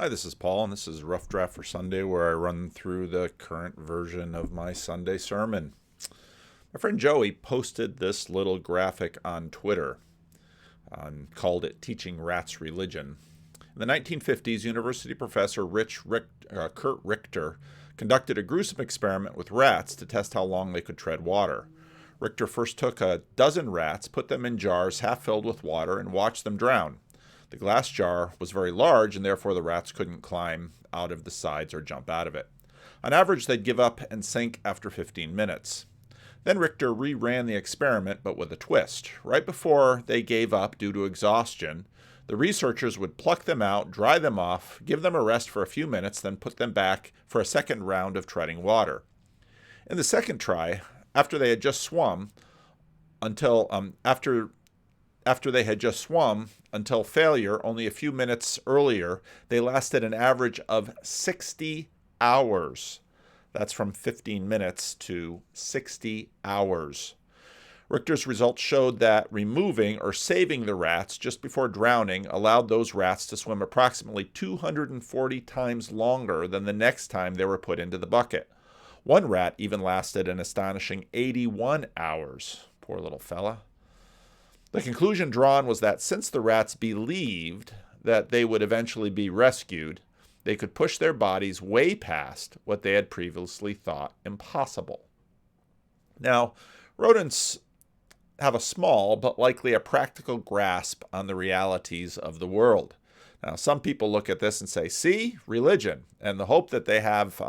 Hi, this is Paul, and this is Rough Draft for Sunday, where I run through the current version of my Sunday sermon. My friend Joey posted this little graphic on Twitter and called it Teaching Rats Religion. In the 1950s, university professor Kurt Richter conducted a gruesome experiment with rats to test how long they could tread water. Richter first took a dozen rats, put them in jars half filled with water, and watched them drown. The glass jar was very large, and therefore the rats couldn't climb out of the sides or jump out of it. On average, they'd give up and sink after 15 minutes. Then Richter reran the experiment, but with a twist. Right before they gave up due to exhaustion, the researchers would pluck them out, dry them off, give them a rest for a few minutes, then put them back for a second round of treading water. In the second try, after they had just swum until failure only a few minutes earlier, they lasted an average of 60 hours. That's from 15 minutes to 60 hours. Richter's results showed that removing or saving the rats just before drowning allowed those rats to swim approximately 240 times longer than the next time they were put into the bucket. One rat even lasted an astonishing 81 hours. Poor little fella. The conclusion drawn was that since the rats believed that they would eventually be rescued, they could push their bodies way past what they had previously thought impossible. Now, rodents have a small but likely a practical grasp on the realities of the world. Now, some people look at this and say, "See, religion," and the hope that they have,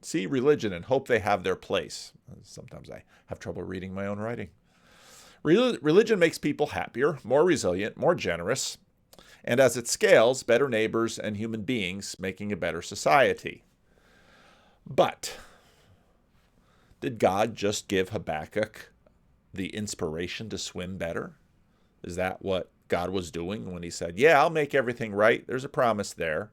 see religion and hope they have their place. Sometimes I have trouble reading my own writing. Religion makes people happier, more resilient, more generous, and as it scales, better neighbors and human beings, making a better society. But did God just give Habakkuk the inspiration to swim better? Is that what God was doing when he said, "Yeah, I'll make everything right. There's a promise there"?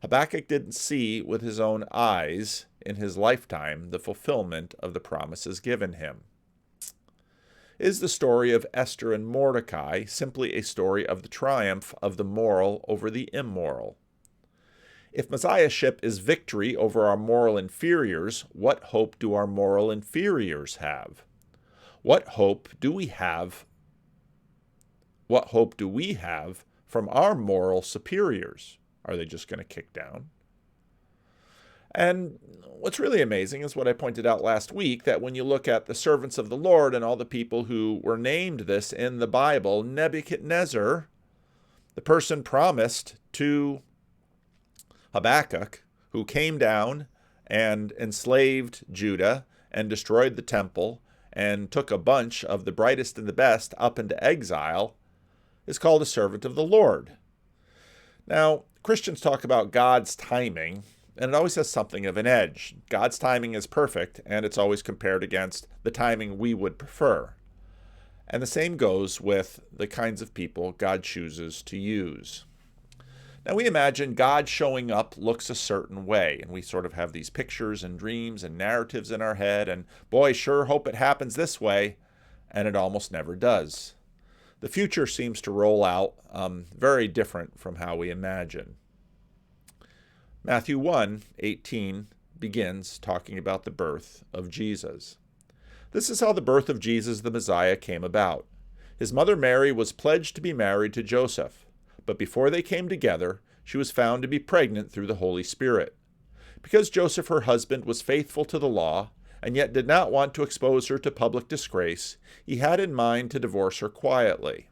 Habakkuk didn't see with his own eyes in his lifetime the fulfillment of the promises given him. Is the story of Esther and Mordecai simply a story of the triumph of the moral over the immoral? If Messiahship is victory over our moral inferiors, what hope do our moral inferiors have? What hope do we have? What hope do we have from our moral superiors? Are they just going to kick down? And what's really amazing is what I pointed out last week, that when you look at the servants of the Lord and all the people who were named this in the Bible, Nebuchadnezzar, the person promised to Habakkuk, who came down and enslaved Judah and destroyed the temple and took a bunch of the brightest and the best up into exile, is called a servant of the Lord. Now, Christians talk about God's timing, and it always has something of an edge. God's timing is perfect, and it's always compared against the timing we would prefer. And the same goes with the kinds of people God chooses to use. Now, we imagine God showing up looks a certain way, and we sort of have these pictures and dreams and narratives in our head, and boy, sure hope it happens this way, and it almost never does. The future seems to roll out very different from how we imagine. Matthew 1:18 begins talking about the birth of Jesus. This is how the birth of Jesus the Messiah came about. His mother Mary was pledged to be married to Joseph, but before they came together, she was found to be pregnant through the Holy Spirit. Because Joseph, her husband, was faithful to the law, and yet did not want to expose her to public disgrace, he had in mind to divorce her quietly.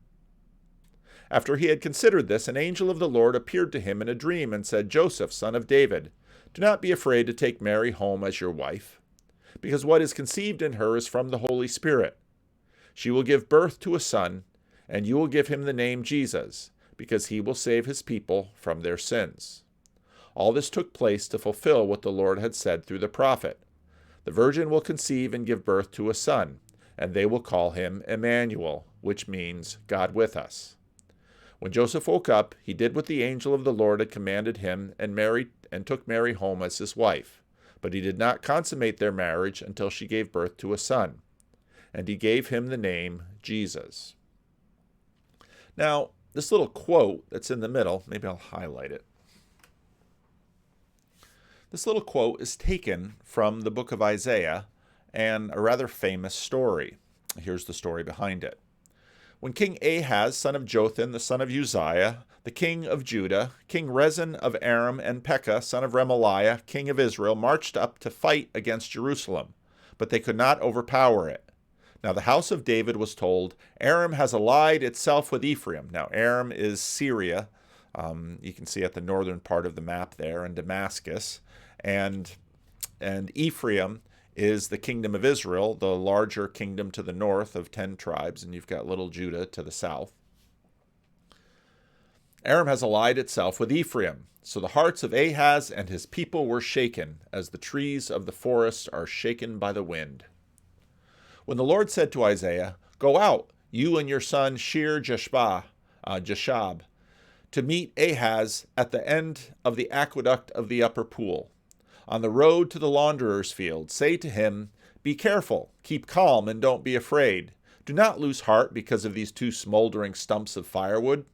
After he had considered this, an angel of the Lord appeared to him in a dream and said, "Joseph, son of David, do not be afraid to take Mary home as your wife, because what is conceived in her is from the Holy Spirit. She will give birth to a son, and you will give him the name Jesus, because he will save his people from their sins." All this took place to fulfill what the Lord had said through the prophet. The virgin will conceive and give birth to a son, and they will call him Emmanuel, which means God with us. When Joseph woke up, he did what the angel of the Lord had commanded him and took Mary home as his wife. But he did not consummate their marriage until she gave birth to a son, and he gave him the name Jesus. Now, this little quote that's in the middle, maybe I'll highlight it. This little quote is taken from the book of Isaiah and a rather famous story. Here's the story behind it. When King Ahaz, son of Jotham, the son of Uzziah, the king of Judah, King Rezin of Aram, and Pekah, son of Remaliah, king of Israel, marched up to fight against Jerusalem, but they could not overpower it. Now the house of David was told, Aram has allied itself with Ephraim. Now Aram is Syria. You can see at the northern part of the map there, in Damascus. And Ephraim is the kingdom of Israel, the larger kingdom to the north of 10 tribes, and you've got little Judah to the south. Aram has allied itself with Ephraim. So the hearts of Ahaz and his people were shaken, as the trees of the forest are shaken by the wind. When the Lord said to Isaiah, Go out, you and your son Shear-Jashub, to meet Ahaz at the end of the aqueduct of the upper pool, on the road to the launderer's field. Say to him, Be careful, keep calm, and don't be afraid. Do not lose heart because of these 2 smoldering stumps of firewood,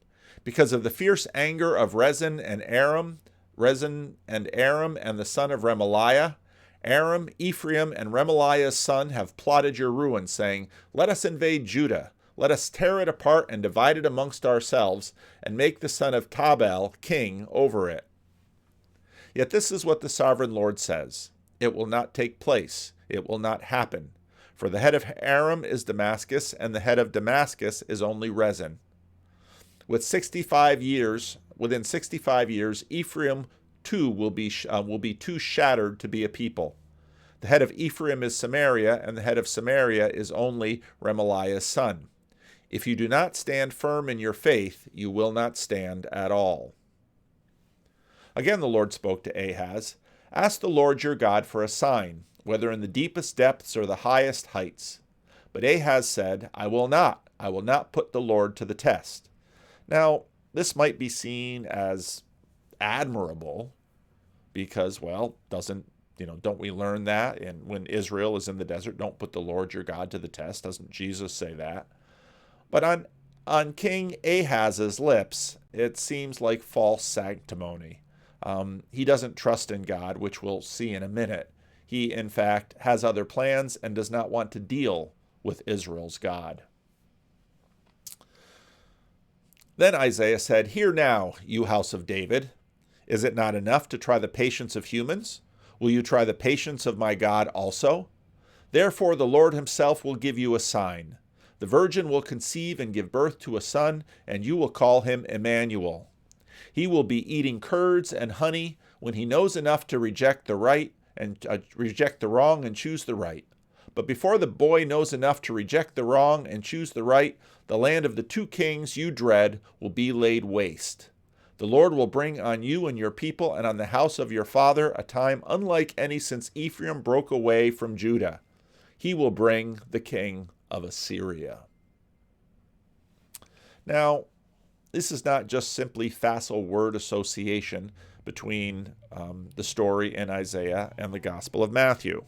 because of the fierce anger of Rezin and Aram, and the son of Remaliah. Aram, Ephraim, and Remaliah's son have plotted your ruin, saying, Let us invade Judah. Let us tear it apart and divide it amongst ourselves, and make the son of Tabal king over it. Yet this is what the sovereign Lord says. It will not take place. It will not happen. For the head of Aram is Damascus, and the head of Damascus is only Rezin. Within 65 years, Ephraim too will be too shattered to be a people. The head of Ephraim is Samaria, and the head of Samaria is only Remaliah's son. If you do not stand firm in your faith, you will not stand at all. Again the Lord spoke to Ahaz, Ask the Lord your God for a sign, whether in the deepest depths or the highest heights. But Ahaz said, I will not put the Lord to the test. Now, this might be seen as admirable because, well, don't we learn that? And when Israel is in the desert, don't put the Lord your God to the test. Doesn't Jesus say that? But on King Ahaz's lips, it seems like false sanctimony. He doesn't trust in God, which we'll see in a minute. He, in fact, has other plans and does not want to deal with Israel's God. Then Isaiah said, Hear now, you house of David. Is it not enough to try the patience of humans? Will you try the patience of my God also? Therefore the Lord himself will give you a sign. The virgin will conceive and give birth to a son, and you will call him Emmanuel. He will be eating curds and honey when he knows enough to reject the wrong and choose the right. But before the boy knows enough to reject the wrong and choose the right, the land of the 2 kings you dread will be laid waste. The Lord will bring on you and your people and on the house of your father a time unlike any since Ephraim broke away from Judah. He will bring the king of Assyria. Now, this is not just simply facile word association between the story in Isaiah and the Gospel of Matthew.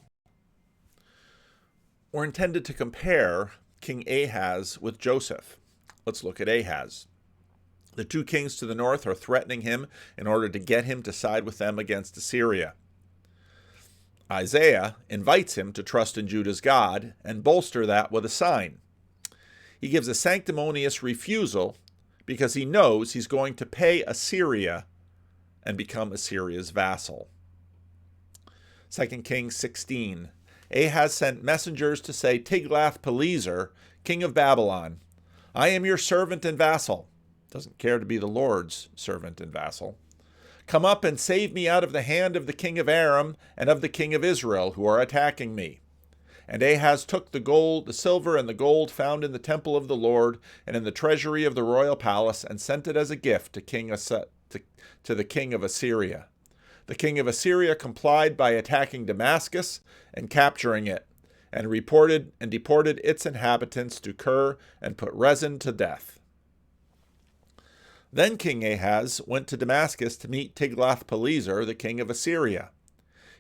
We're intended to compare King Ahaz with Joseph. Let's look at Ahaz. The 2 kings to the north are threatening him in order to get him to side with them against Assyria. Isaiah invites him to trust in Judah's God and bolster that with a sign. He gives a sanctimonious refusal because he knows he's going to pay Assyria and become Assyria's vassal. 2 Kings 16. Ahaz sent messengers to say, Tiglath-Pileser, king of Babylon, I am your servant and vassal. Doesn't care to be the Lord's servant and vassal. Come up and save me out of the hand of the king of Aram and of the king of Israel, who are attacking me. And Ahaz took the silver and the gold found in the temple of the Lord and in the treasury of the royal palace, and sent it as a gift to the king of Assyria. The king of Assyria complied by attacking Damascus and capturing it, and deported its inhabitants to Kir and put Rezin to death. Then King Ahaz went to Damascus to meet Tiglath-Pileser, the king of Assyria.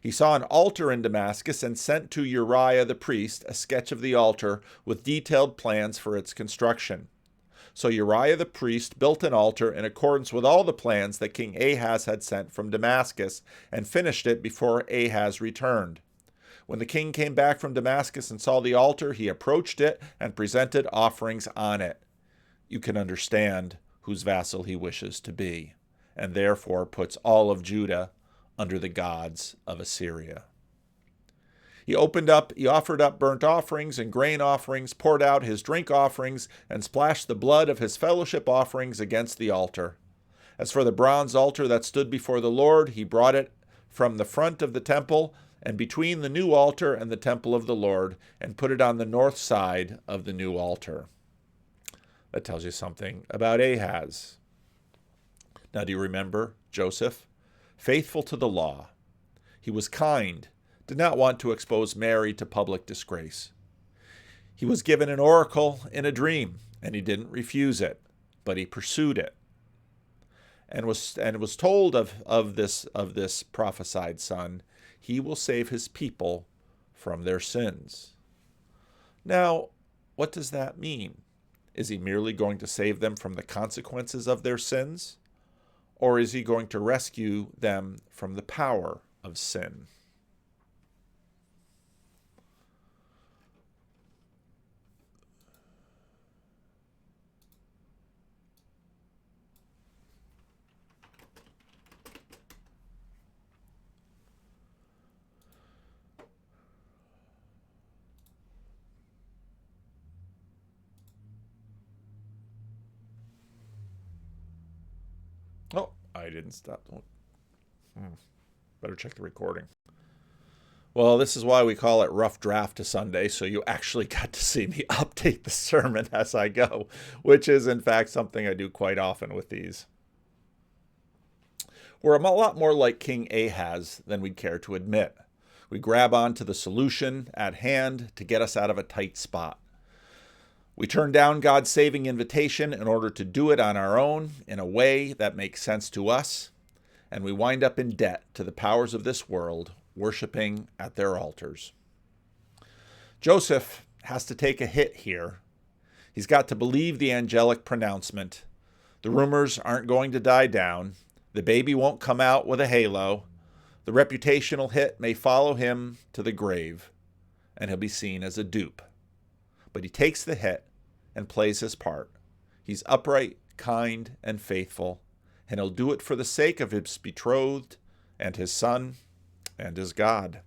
He saw an altar in Damascus and sent to Uriah the priest a sketch of the altar with detailed plans for its construction. So Uriah the priest built an altar in accordance with all the plans that King Ahaz had sent from Damascus, and finished it before Ahaz returned. When the king came back from Damascus and saw the altar, he approached it and presented offerings on it. You can understand whose vassal he wishes to be, and therefore puts all of Judah under the gods of Assyria. He offered up burnt offerings and grain offerings, poured out his drink offerings, and splashed the blood of his fellowship offerings against the altar. As for the bronze altar that stood before the Lord, he brought it from the front of the temple and between the new altar and the temple of the Lord, and put it on the north side of the new altar. That tells you something about Ahaz. Now, do you remember Joseph? Faithful to the law. He was kind, did not want to expose Mary to public disgrace. He was given an oracle in a dream, and he didn't refuse it, but he pursued it, and was told of this prophesied son, he will save his people from their sins. Now, what does that mean? Is he merely going to save them from the consequences of their sins? Or is he going to rescue them from the power of sin? Oh, I didn't stop. Better check the recording. Well, this is why we call it Rough Draft to Sunday, so you actually got to see me update the sermon as I go, which is, in fact, something I do quite often with these. We're a lot more like King Ahaz than we'd care to admit. We grab onto the solution at hand to get us out of a tight spot. We turn down God's saving invitation in order to do it on our own in a way that makes sense to us, and we wind up in debt to the powers of this world, worshiping at their altars. Joseph has to take a hit here. He's got to believe the angelic pronouncement. The rumors aren't going to die down. The baby won't come out with a halo. The reputational hit may follow him to the grave, and he'll be seen as a dupe. But he takes the hit and plays his part. He's upright, kind, and faithful, and he'll do it for the sake of his betrothed and his son and his God.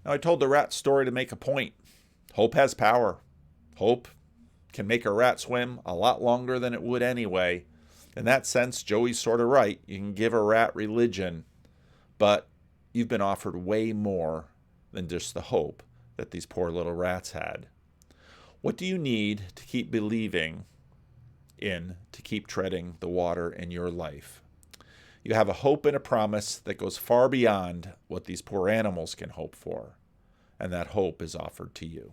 Now, I told the rat story to make a point. Hope has power. Hope can make a rat swim a lot longer than it would anyway. In that sense, Joey's sort of right. You can give a rat religion, but you've been offered way more than just the hope that these poor little rats had. What do you need to keep believing in, to keep treading the water in your life? You have a hope and a promise that goes far beyond what these poor animals can hope for, and that hope is offered to you.